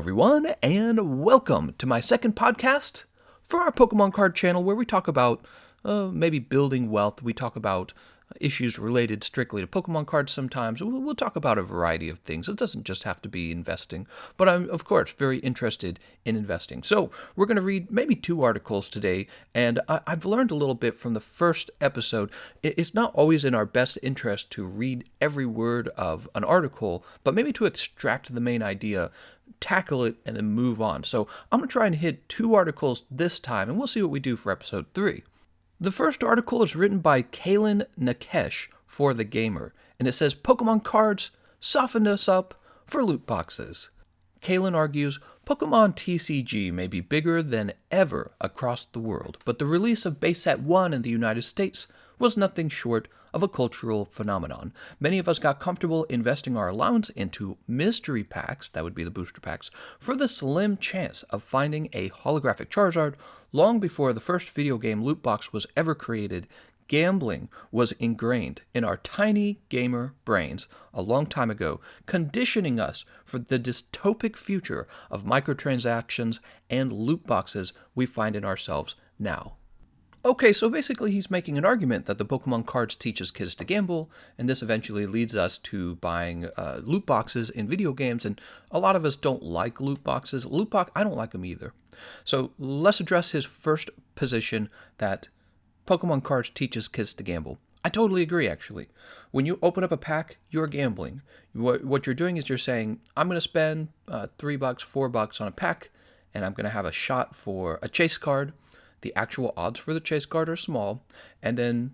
everyone, and welcome to my second podcast for our Pokemon card channel where we talk about maybe building wealth. We talk about issues related strictly to Pokemon cards sometimes. We'll talk about a variety of things. It doesn't just have to be investing, but I'm, of course, very interested in investing. So we're going to read maybe 2 articles today, and I've learned a little bit from the first episode. It's not always in our best interest to read every word of an article, but maybe to extract the main idea, tackle it, and then move on. So I'm going to try and hit 2 articles this time, and we'll see what we do for episode 3. The first article is written by Kalen Nakesh for The Gamer, and it says, Pokemon cards softened us up for loot boxes. Kalen argues, Pokemon TCG may be bigger than ever across the world, but the release of Base Set 1 in the United States was nothing short of a cultural phenomenon. Many of us got comfortable investing our allowance into mystery packs, that would be the booster packs, for the slim chance of finding a holographic Charizard. Long before the first video game loot box was ever created, gambling was ingrained in our tiny gamer brains a long time ago, conditioning us for the dystopic future of microtransactions and loot boxes we find in ourselves now. Okay, so basically he's making an argument that the Pokemon cards teaches kids to gamble, and this eventually leads us to buying loot boxes in video games, and a lot of us don't like loot boxes. I don't like them either. So let's address his first position that Pokemon cards teaches kids to gamble. I totally agree, actually. When you open up a pack, you're gambling. What you're doing is you're saying, I'm going to spend $3, $4 on a pack, and I'm going to have a shot for a chase card. The actual odds for the chase card are small, and then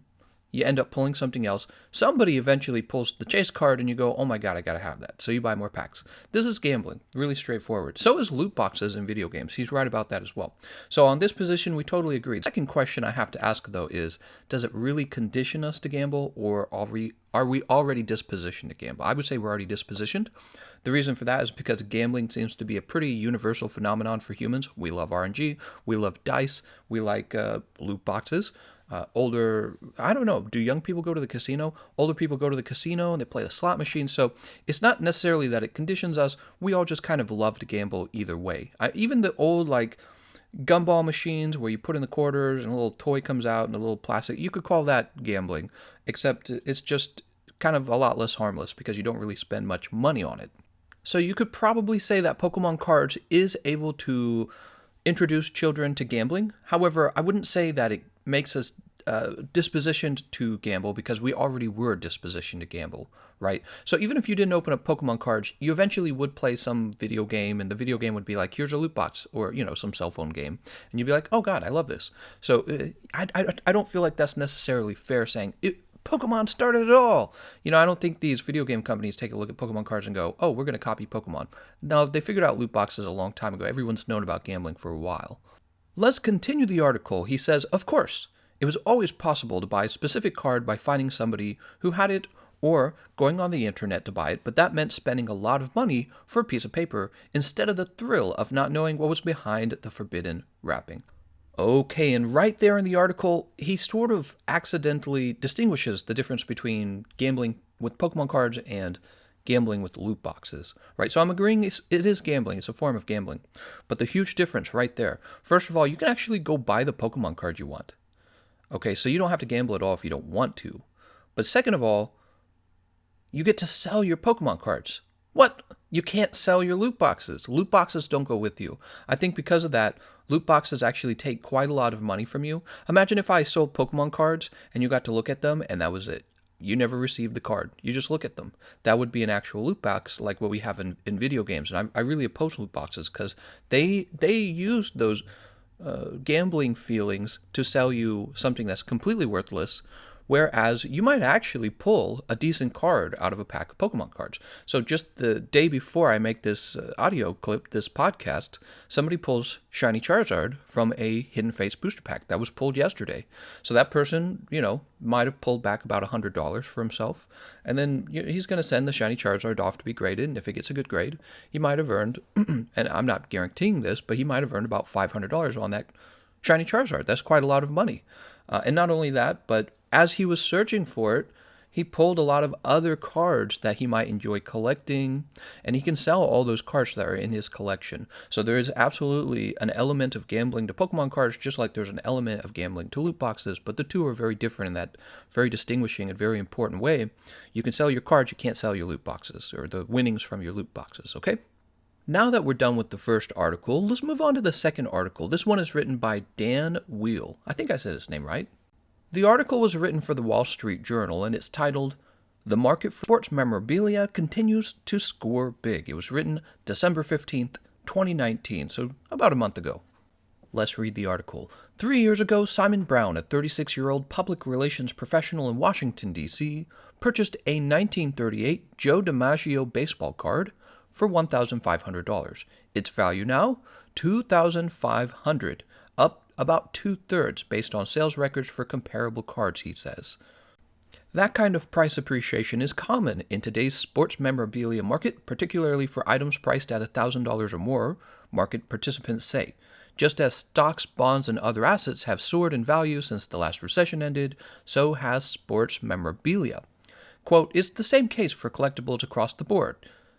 you end up pulling something else. Somebody eventually pulls the chase card, and you go, oh my god, I gotta have that. So you buy more packs. This is gambling. Really straightforward. So is loot boxes in video games. He's right about that as well. So on this position, we totally agree. The second question I have to ask, though, is, does it really condition us to gamble, or are we already dispositioned to gamble? I would say we're already dispositioned. The reason for that is because gambling seems to be a pretty universal phenomenon for humans. We love RNG, we love dice, we like loot boxes. I don't know, do young people go to the casino? Older people go to the casino and they play the slot machine. So it's not necessarily that it conditions us. We all just kind of love to gamble either way. Even the old, like, gumball machines where you put in the quarters and a little toy comes out and a little plastic, you could call that gambling, except it's just kind of a lot less harmless because you don't really spend much money on it. So you could probably say that Pokemon cards is able to introduce children to gambling. However, I wouldn't say that it makes us dispositioned to gamble, because we already were dispositioned to gamble, right? So even if you didn't open up Pokemon cards, you eventually would play some video game, and the video game would be like, here's a loot box, or, some cell phone game, and you'd be like, oh god, I love this. So I don't feel like that's necessarily fair saying Pokemon started it all. I don't think these video game companies take a look at Pokemon cards and go, oh, we're going to copy Pokemon. No, they figured out loot boxes a long time ago. Everyone's known about gambling for a while. Let's continue the article. He says, of course, it was always possible to buy a specific card by finding somebody who had it or going on the internet to buy it, but that meant spending a lot of money for a piece of paper instead of the thrill of not knowing what was behind the forbidden wrapping. Okay, and right there in the article, he sort of accidentally distinguishes the difference between gambling with Pokemon cards and gambling with loot boxes, right? So I'm agreeing it is gambling. It's a form of gambling. But the huge difference right there, first of all, you can actually go buy the Pokemon card you want. Okay, so you don't have to gamble at all if you don't want to. But second of all, you get to sell your Pokemon cards. What? You can't sell your loot boxes. Loot boxes don't go with you. I think because of that, loot boxes actually take quite a lot of money from you. Imagine if I sold Pokemon cards and you got to look at them and that was it. You never received the card. You just look at them. That would be an actual loot box like what we have in video games. And I really oppose loot boxes because they use those gambling feelings to sell you something that's completely worthless, whereas you might actually pull a decent card out of a pack of Pokemon cards. So just the day before I make this audio clip, this podcast, somebody pulls Shiny Charizard from a Hidden Fates booster pack that was pulled yesterday. So that person, might have pulled back about $100 for himself, and then he's going to send the Shiny Charizard off to be graded, and if it gets a good grade, he might have earned, and I'm not guaranteeing this, but he might have earned about $500 on that Shiny Charizard. That's quite a lot of money. And not only that, but as he was searching for it, he pulled a lot of other cards that he might enjoy collecting, and he can sell all those cards that are in his collection. So there is absolutely an element of gambling to Pokemon cards, just like there's an element of gambling to loot boxes, but the two are very different in that very distinguishing and very important way. You can sell your cards, you can't sell your loot boxes, or the winnings from your loot boxes, okay? Now that we're done with the first article, let's move on to the second article. This one is written by Dan Wheel. I think I said his name right. The article was written for the Wall Street Journal, and it's titled, "The Market for Sports Memorabilia Continues to Score Big." It was written December 15th, 2019, so about a month ago. Let's read the article. 3 years ago, Simon Brown, a 36-year-old public relations professional in Washington, D.C., purchased a 1938 Joe DiMaggio baseball card for $1,500. Its value now, $2,500, up about two-thirds based on sales records for comparable cards, he says. That kind of price appreciation is common in today's sports memorabilia market, particularly for items priced at $1,000 or more, market participants say. Just as stocks, bonds, and other assets have soared in value since the last recession ended, so has sports memorabilia. Quote, "It's the same case for collectibles across the board,"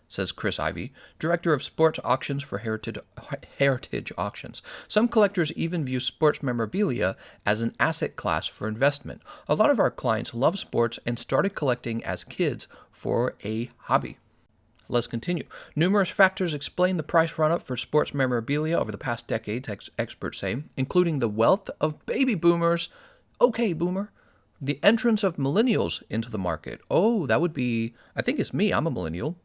says Chris Ivey, director of sports auctions for Heritage Auctions. Some collectors even view sports memorabilia as an asset class for investment. A lot of our clients love sports and started collecting as kids for a hobby. Let's continue. Numerous factors explain the price run-up for sports memorabilia over the past decades, experts say, including the wealth of baby boomers. Okay, boomer. The entrance of millennials into the market. Oh, that would be, I think it's me, I'm a millennial.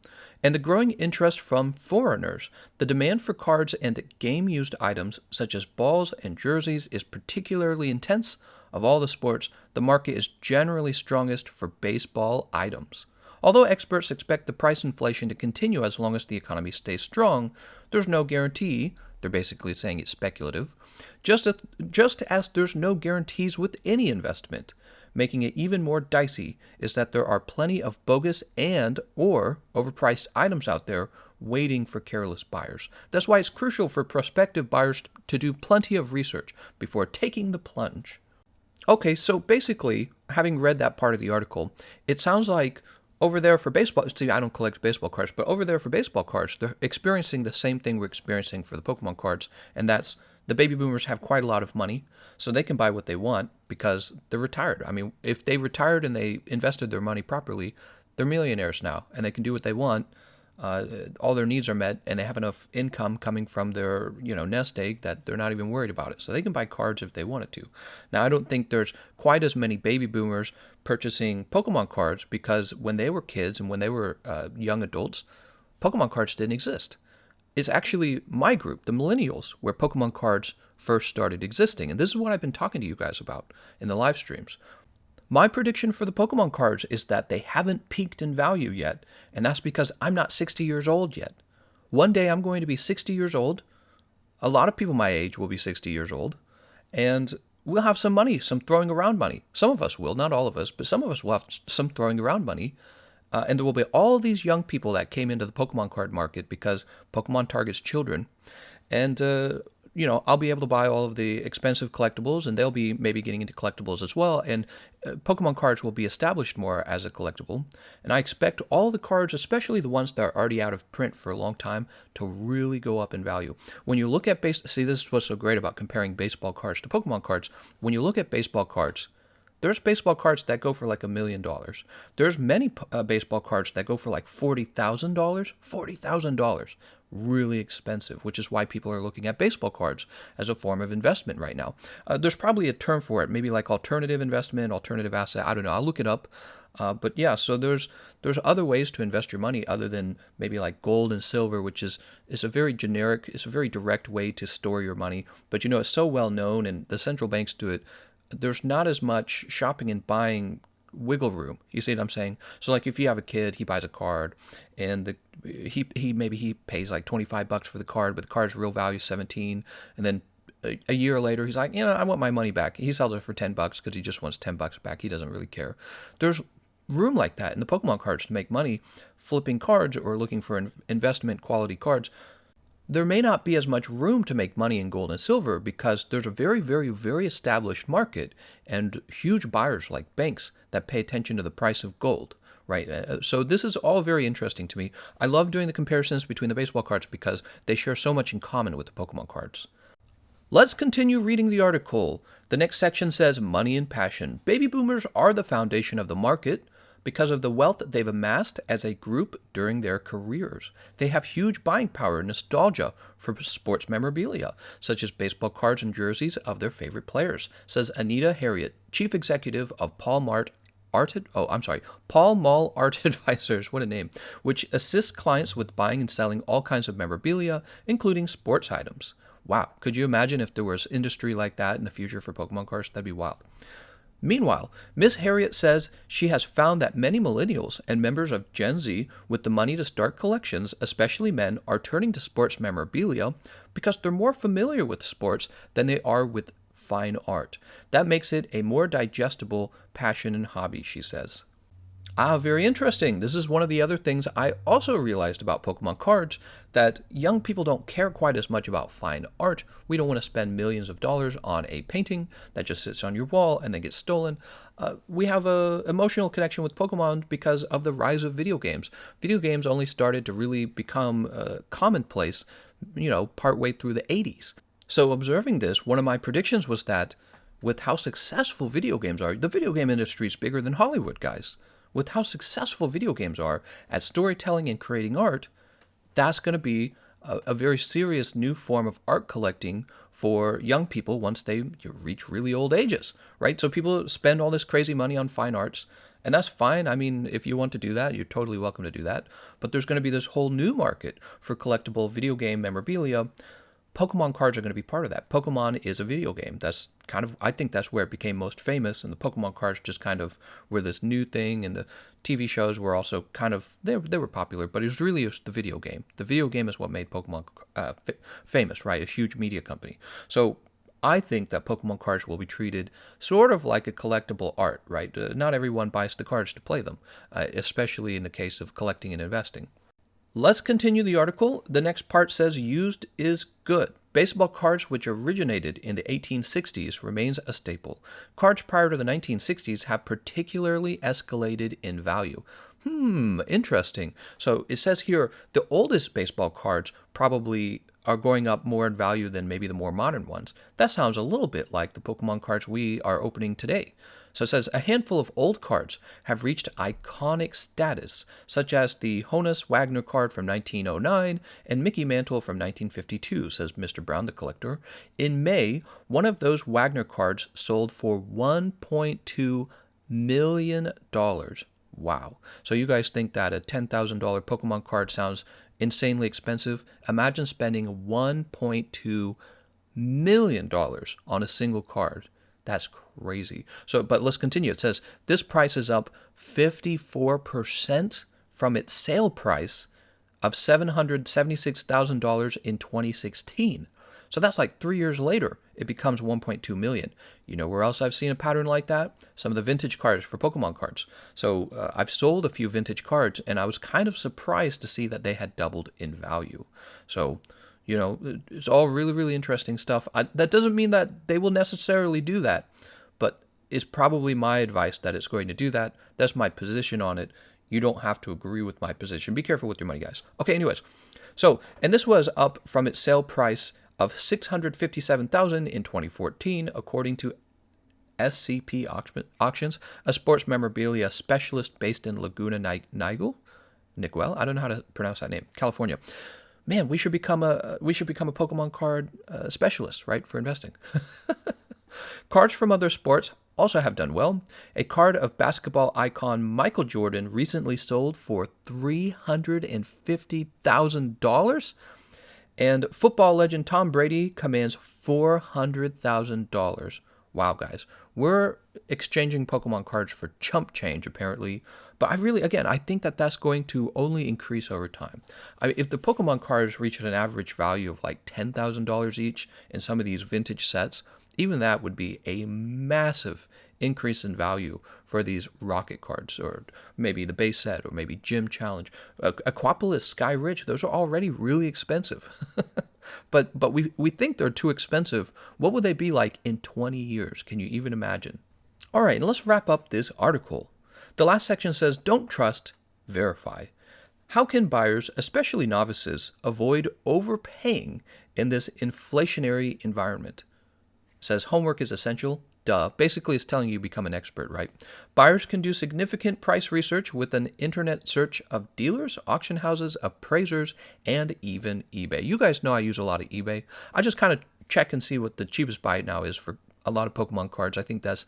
And the growing interest from foreigners. The demand for cards and game-used items, such as balls and jerseys, is particularly intense. Of all the sports, the market is generally strongest for baseball items. Although experts expect the price inflation to continue as long as the economy stays strong, there's no guarantee. They're basically saying it's speculative. Just as there's no guarantees with any investment. Making it even more dicey is that there are plenty of bogus and or overpriced items out there waiting for careless buyers. That's why it's crucial for prospective buyers to do plenty of research before taking the plunge. Okay, so basically, having read that part of the article, it sounds like over there for baseball, see, I don't collect baseball cards, but over there for baseball cards, they're experiencing the same thing we're experiencing for the Pokemon cards, and that's the baby boomers have quite a lot of money, so they can buy what they want because they're retired. I mean, if they retired and they invested their money properly, they're millionaires now, and they can do what they want. All their needs are met, and they have enough income coming from their, nest egg that they're not even worried about it. So they can buy cards if they wanted to. Now, I don't think there's quite as many baby boomers purchasing Pokemon cards because when they were kids and when they were young adults, Pokemon cards didn't exist. It's actually my group, the millennials, where Pokemon cards first started existing. And this is what I've been talking to you guys about in the live streams. My prediction for the Pokemon cards is that they haven't peaked in value yet, and that's because I'm not 60 years old yet. One day I'm going to be 60 years old. A lot of people my age will be 60 years old, and we'll have some money, some throwing around money. Some of us will, not all of us, but some of us will have some throwing around money. And there will be all these young people that came into the Pokemon card market because Pokemon targets children. And, I'll be able to buy all of the expensive collectibles, and they'll be maybe getting into collectibles as well. And Pokemon cards will be established more as a collectible. And I expect all the cards, especially the ones that are already out of print for a long time, to really go up in value. When you look at see, this is what's so great about comparing baseball cards to Pokemon cards. When you look at baseball cards, there's baseball cards that go for like $1 million. There's many baseball cards that go for like $40,000. $40,000. Really expensive, which is why people are looking at baseball cards as a form of investment right now. There's probably a term for it, maybe like alternative investment, alternative asset. I don't know. I'll look it up. But yeah, so there's other ways to invest your money other than maybe like gold and silver, which is a very generic, it's a very direct way to store your money. But it's so well known, and the central banks do it. There's not as much shopping and buying wiggle room. You see what I'm saying? So like if you have a kid, he buys a card, and he pays like $25 for the card, but the card's real value is 17, and then a year later he's like, I want my money back. He sells it for $10 because he just wants $10 back. He doesn't really care. There's room like that in the Pokemon cards to make money flipping cards or looking for investment quality cards. there may not be as much room to make money in gold and silver because there's a very, very, very established market and huge buyers like banks that pay attention to the price of gold, right? So this is all very interesting to me. I love doing the comparisons between the baseball cards because they share so much in common with the Pokemon cards. Let's continue reading the article. The next section says, Money and Passion. Baby boomers are the foundation of the market because of the wealth they've amassed as a group during their careers. They have huge buying power and nostalgia for sports memorabilia, such as baseball cards and jerseys of their favorite players, says Anita Harriet, chief executive of Paul Mall Art Advisors, what a name, which assists clients with buying and selling all kinds of memorabilia, including sports items. Wow, could you imagine if there was industry like that in the future for Pokemon cards? That'd be wild. Meanwhile, Miss Harriet says she has found that many millennials and members of Gen Z with the money to start collections, especially men, are turning to sports memorabilia because they're more familiar with sports than they are with fine art. That makes it a more digestible passion and hobby, she says. Very interesting. This is one of the other things I also realized about Pokemon cards, that young people don't care quite as much about fine art. We don't want to spend millions of dollars on a painting that just sits on your wall and then gets stolen. We have an emotional connection with Pokemon because of the rise of video games. Video games only started to really become commonplace, partway through the 80s. So observing this, one of my predictions was that with how successful video games are, the video game industry is bigger than Hollywood, guys. With how successful video games are at storytelling and creating art, that's going to be a very serious new form of art collecting for young people once they reach really old ages, right? So people spend all this crazy money on fine arts, and that's fine. I mean, if you want to do that, you're totally welcome to do that. But there's going to be this whole new market for collectible video game memorabilia. Pokemon cards are going to be part of that. Pokemon is a video game. That's I think that's where it became most famous, and the Pokemon cards just kind of were this new thing, and the TV shows were also they were popular, but it was really just the video game. The video game is what made Pokemon famous, right? A huge media company. So I think that Pokemon cards will be treated sort of like a collectible art, right? Not everyone buys the cards to play them, especially in the case of collecting and investing. Let's continue the article. The next part says used is good. Baseball cards, which originated in the 1860s, remains a staple. Cards prior to the 1960s have particularly escalated in value. Interesting. So it says here the oldest baseball cards probably are going up more in value than maybe the more modern ones. That sounds a little bit like the Pokemon cards we are opening today. So it says a handful of old cards have reached iconic status, such as the Honus Wagner card from 1909 and Mickey Mantle from 1952, says Mr. Brown, the collector. In May, one of those Wagner cards sold for $1.2 million. Wow. So you guys think that a $10,000 Pokemon card sounds insanely expensive? Imagine spending $1.2 million on a single card. That's crazy. So, but let's continue. It says this price is up 54% from its sale price of $776,000 in 2016. So that's like 3 years later, it becomes 1.2 million. You know where else I've seen a pattern like that? Some of the vintage cards for Pokemon cards. So I've sold a few vintage cards, and I was kind of surprised to see that they had doubled in value. So, it's all really, really interesting stuff. That doesn't mean that they will necessarily do that, but it's probably my advice that it's going to do that. That's my position on it. You don't have to agree with my position. Be careful with your money, guys. Okay, anyways. So, and this was up from its sale price of $657,000 in 2014, according to SCP Auctions, a sports memorabilia specialist based in Laguna Niguel. I don't know how to pronounce that name. California. Man, we should become a Pokemon card specialist, right, for investing. Cards from other sports also have done well. A card of basketball icon Michael Jordan recently sold for $350,000, and football legend Tom Brady commands $400,000. Wow, guys. We're exchanging Pokemon cards for chump change, apparently. But I think that that's going to only increase over time. If the Pokemon cards reach an average value of like $10,000 each in some of these vintage sets, even that would be a massive increase in value for these rocket cards, or maybe the base set, or maybe Gym Challenge. Aquapolis, Sky Ridge, those are already really expensive. But we think they're too expensive. What would they be like in 20 years? Can you even imagine? All right, and let's wrap up this article. The last section says, don't trust, verify. How can buyers, especially novices, avoid overpaying in this inflationary environment? It says homework is essential. Duh. Basically, it's telling you become an expert, right? Buyers can do significant price research with an internet search of dealers, auction houses, appraisers, and even eBay. You guys know I use a lot of eBay. I just kind of check and see what the cheapest buy now is for a lot of Pokemon cards. I think that's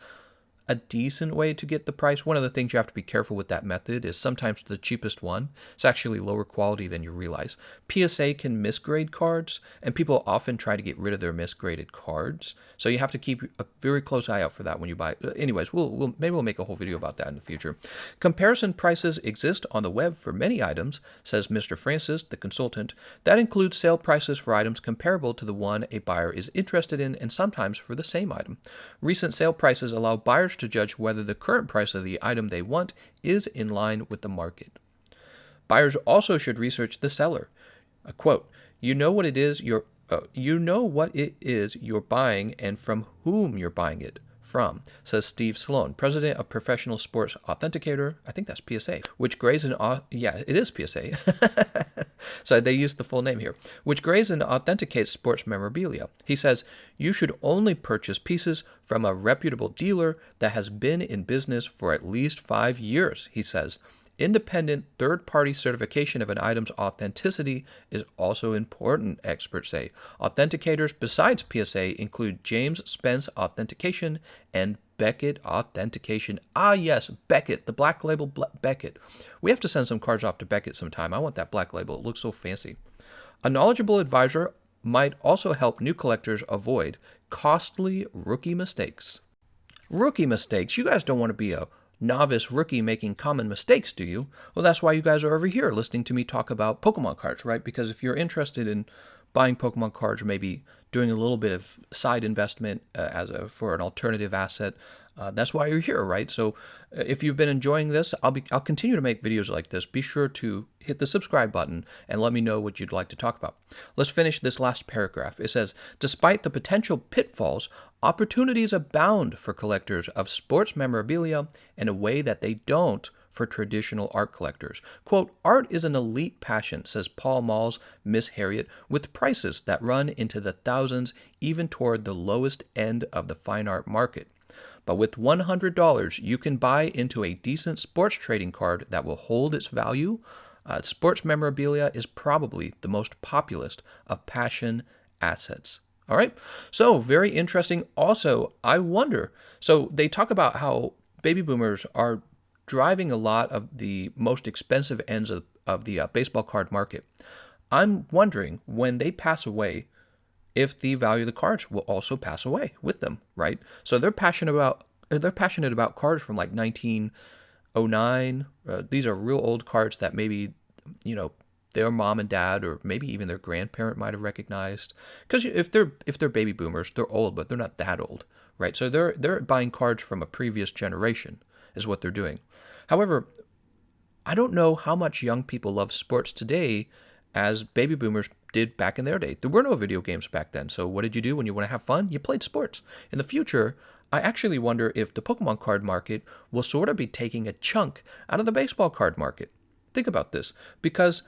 a decent way to get the price. One of the things you have to be careful with that method is sometimes the cheapest one is actually lower quality than you realize. PSA can misgrade cards, and people often try to get rid of their misgraded cards. So you have to keep a very close eye out for that when you buy. Anyways, maybe we'll make a whole video about that in the future. Comparison prices exist on the web for many items, says Mr. Francis, the consultant. That includes sale prices for items comparable to the one a buyer is interested in, and sometimes for the same item. Recent sale prices allow buyers to judge whether the current price of the item they want is in line with the market. Buyers also should research the seller. A quote, you know what it is you're buying and from whom you're buying it from, says Steve Sloan, president of Professional Sports Authenticator. I think that's PSA, which grades and yeah, it is PSA. So they use the full name here, which grades and authenticates sports memorabilia. He says you should only purchase pieces from a reputable dealer that has been in business for at least 5 years, he says. Independent third-party certification of an item's authenticity is also important, experts say. Authenticators besides PSA include James Spence Authentication and Beckett Authentication. Ah, yes, Beckett, the black label Beckett. We have to send some cards off to Beckett sometime. I want that black label. It looks so fancy. A knowledgeable advisor might also help new collectors avoid costly rookie mistakes. Rookie mistakes? You guys don't want to be a novice rookie making common mistakes, do you? Well, that's why you guys are over here listening to me talk about Pokemon cards, right? Because if you're interested in buying Pokemon cards, or maybe doing a little bit of side investment for an alternative asset, that's why you're here, right? So if you've been enjoying this, I'll continue to make videos like this. Be sure to hit the subscribe button and let me know what you'd like to talk about. Let's finish this last paragraph. It says, despite the potential pitfalls, opportunities abound for collectors of sports memorabilia in a way that they don't for traditional art collectors. Quote, art is an elite passion, says Paul Mall's Miss Harriet, with prices that run into the thousands, even toward the lowest end of the fine art market. But with $100, you can buy into a decent sports trading card that will hold its value. Sports memorabilia is probably the most populous of passion assets. All right, so very interesting. Also, I wonder, so they talk about how baby boomers are driving a lot of the most expensive ends of the baseball card market. I'm wondering when they pass away, if the value of the cards will also pass away with them, right? So they're passionate about cards from like 1909. These are real old cards that maybe, their mom and dad or maybe even their grandparent might have recognized. Because if they're baby boomers, they're old, but they're not that old, right? So they're buying cards from a previous generation is what they're doing. However, I don't know how much young people love sports today as baby boomers did back in their day. There were no video games back then. So what did you do when you want to have fun? You played sports. In the future, I actually wonder if the Pokemon card market will sort of be taking a chunk out of the baseball card market. Think about this, because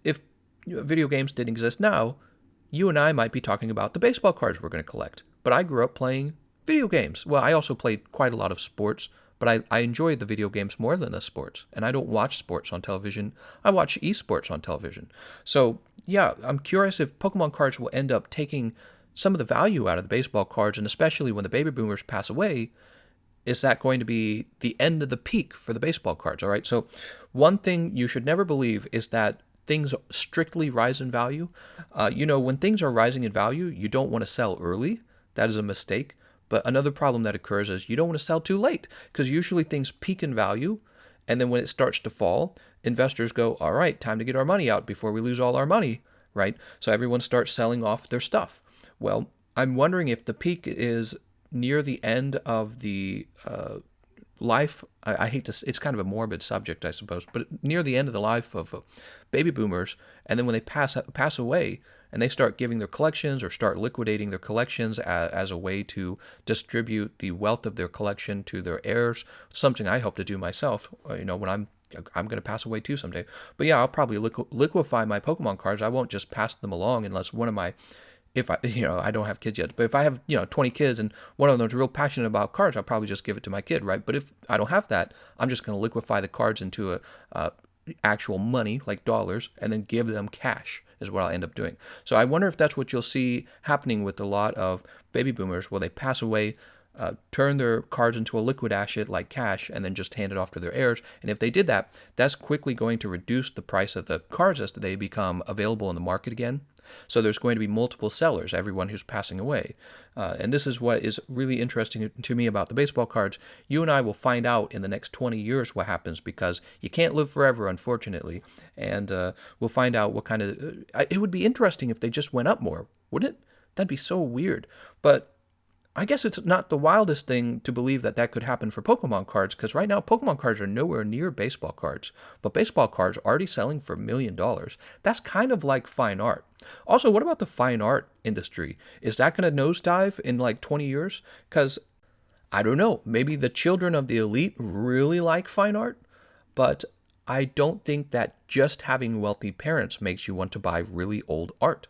if video games didn't exist now, you and I might be talking about the baseball cards we're going to collect. But I grew up playing video games. Well, I also played quite a lot of sports, but I enjoy the video games more than the sports. And I don't watch sports on television. I watch esports on television. So, yeah, I'm curious if Pokemon cards will end up taking some of the value out of the baseball cards, and especially when the baby boomers pass away, is that going to be the end of the peak for the baseball cards? All right. So one thing you should never believe is that things strictly rise in value. When things are rising in value, you don't want to sell early. That is a mistake. But another problem that occurs is you don't want to sell too late, because usually things peak in value, and then when it starts to fall, investors go, all right, time to get our money out before we lose all our money, right? So everyone starts selling off their stuff. Well, I'm wondering if the peak is near the end of the life, I hate to, it's kind of a morbid subject, I suppose, but near the end of the life of baby boomers, and then when they pass away, and they start giving their collections or start liquidating their collections as a way to distribute the wealth of their collection to their heirs, something I hope to do myself, when I'm going to pass away too someday. But yeah, I'll probably liquefy my Pokemon cards. I won't just pass them along unless one of my, if I, I don't have kids yet, but if I have, 20 kids and one of them's real passionate about cards, I'll probably just give it to my kid, right? But if I don't have that, I'm just going to liquefy the cards into a actual money, like dollars, and then give them cash is what I'll end up doing. So I wonder if that's what you'll see happening with a lot of baby boomers, where they pass away, turn their cards into a liquid asset like cash, and then just hand it off to their heirs. And if they did that, that's quickly going to reduce the price of the cards as they become available in the market again. So there's going to be multiple sellers, everyone who's passing away. And this is what is really interesting to me about the baseball cards. You and I will find out in the next 20 years what happens, because you can't live forever, unfortunately. And we'll find out what kind of... it would be interesting if they just went up more, wouldn't it? That'd be so weird. But I guess it's not the wildest thing to believe that that could happen for Pokemon cards, because right now Pokemon cards are nowhere near baseball cards. But baseball cards are already selling for $1 million. That's kind of like fine art. Also, what about the fine art industry? Is that going to nosedive in like 20 years? Because, I don't know, maybe the children of the elite really like fine art, but I don't think that just having wealthy parents makes you want to buy really old art,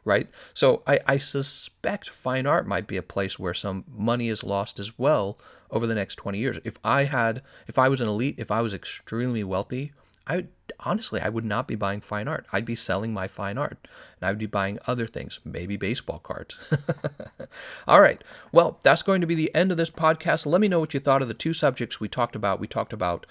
right? So I suspect fine art might be a place where some money is lost as well over the next 20 years. If I was an elite, if I was extremely wealthy, I would not be buying fine art. I'd be selling my fine art, and I'd be buying other things, maybe baseball cards. All right. Well, that's going to be the end of this podcast. Let me know what you thought of the two subjects we talked about. We talked about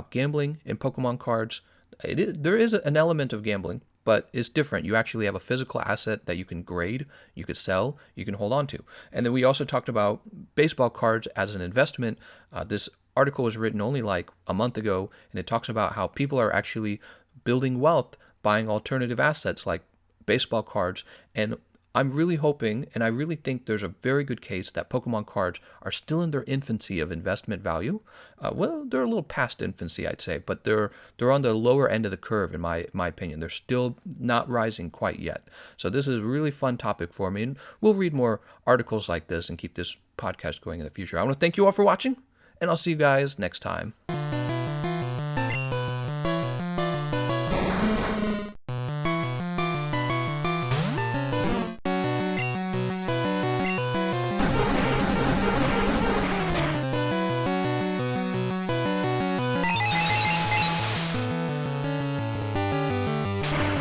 gambling in Pokemon cards. There is an element of gambling, but it's different. You actually have a physical asset that you can grade, you could sell, you can hold on to. And then we also talked about baseball cards as an investment. This article was written only like a month ago, and it talks about how people are actually building wealth buying alternative assets like baseball cards. And I'm really hoping, and I really think there's a very good case that Pokemon cards are still in their infancy of investment value. Well, they're a little past infancy, I'd say, but they're on the lower end of the curve, in my opinion. They're still not rising quite yet. So this is a really fun topic for me, and we'll read more articles like this and keep this podcast going in the future. I want to thank you all for watching, and I'll see you guys next time.